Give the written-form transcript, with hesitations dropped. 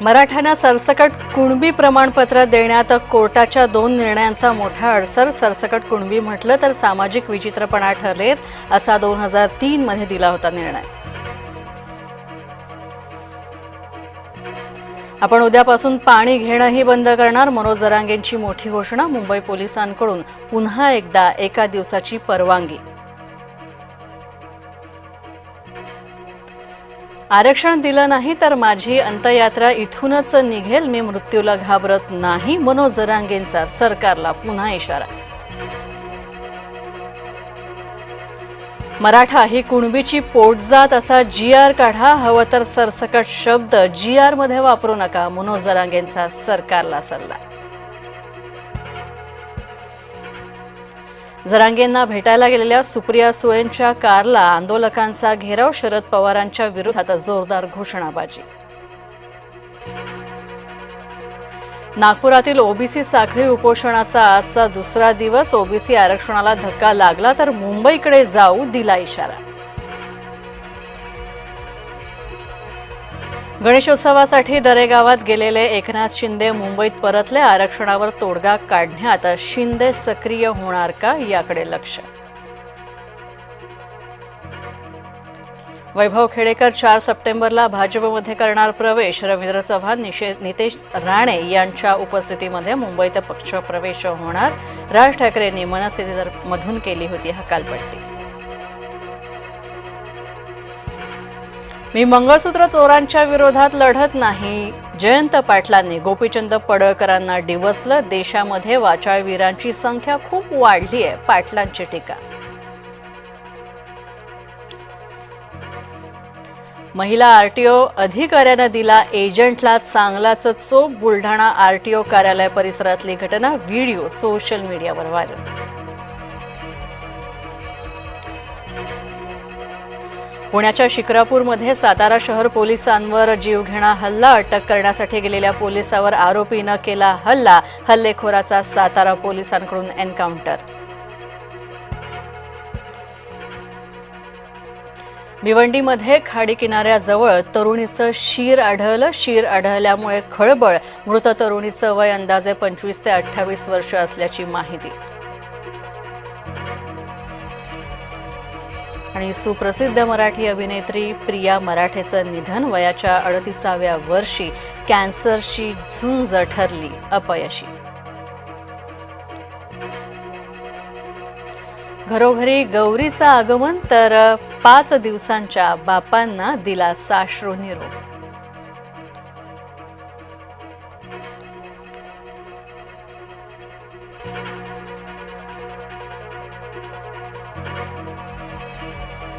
मराठ्यांना सरसकट कुणबी प्रमाणपत्र देण्यात कोर्टाच्या 2 निर्णयांचा मोठा अडसर। सरसकट कुणबी म्हटलं तर सामाजिक विचित्रपणा ठरेल असा 2003 मध्ये दिला होता निर्णय। आपण उद्यापासून पाणी घेणंही बंद करणार, मनोज जरांगेंची मोठी घोषणा। मुंबई पोलिसांकडून पुन्हा एकदा एका दिवसाची परवानगी। आरक्षण दिलं नाही तर माझी अंत्ययात्रा इथूनच निघेल, मी मृत्यूला घाबरत नाही, मनोज जरांगेंचा सरकारला पुन्हा इशारा। मराठा ही कुणबीची पोटजात असा GR काढा, हवं तर सरसकट शब्द GR मध्ये वापरू नका, मनोज जरांगेंचा सरकारला सल्ला। जरांगेंना भेटायला गेलेल्या सुप्रिया सुळेंच्या कारला आंदोलकांचा घेराव, शरद पवारांच्या विरोधात जोरदार घोषणाबाजी। नागपुरातील ओबीसी साखळी उपोषणाचा आजचा दुसरा दिवस, ओबीसी आरक्षणाला धक्का लागला तर मुंबईकडे जाऊ, दिला इशारा। गणेशोत्सवासाठी दरेगावात गेलेले एकनाथ शिंदे मुंबईत परतले, आरक्षणावर तोडगा काढण्यात शिंदे सक्रिय होणार का याकडे लक्ष। वैभव खेडेकर 4 सप्टेंबरला भाजपमध्ये करणार प्रवेश, रवींद्र चव्हाण नितेश राणे यांच्या उपस्थितीमध्ये मुंबईत पक्षप्रवेश होणार। राज ठाकरेंनी मनसेमधून केली होती हकालपट्टी। मी मंगळसूत्र चोरांच्या विरोधात लढत नाही, जयंत पाटलांनी गोपीचंद पडळकरांना डिवचलं, देशामध्ये वाचाळवीरांची संख्या खूप वाढली आहे, पाटलांची टीका। महिला आरटीओ अधिकाऱ्यानं दिला एजंटला चांगलाच चोप, बुलढाणा आरटीओ कार्यालय परिसरातली घटना, व्हिडिओ सोशल मीडियावर व्हायरल। पुण्याच्या शिक्रापूरमध्ये सातारा शहर पोलिसांवर जीवघेणा हल्ला, अटक करण्यासाठी गेलेल्या पोलिसावर आरोपीनं केला हल्ला, हल्लेखोराचा सातारा पोलिसांकडून एन्काउंटर। भिवंडीमध्ये खाडी किनाऱ्याजवळ तरुणीचं शीर आढळलं, शीर आढळल्यामुळे खळबळ, मृत तरुणीचं वय अंदाजे 25 ते 28 वर्ष असल्याची माहिती। आणि सुप्रसिद्ध मराठी अभिनेत्री प्रिया मराठेचं निधन, वयाच्या 38व्या वर्षी कॅन्सरशी झुंज ठरली अपयशी। घरोघरी गौरीचं आगमन तर 5 दिवसांच्या बापांना दिला साश्रू निरोप।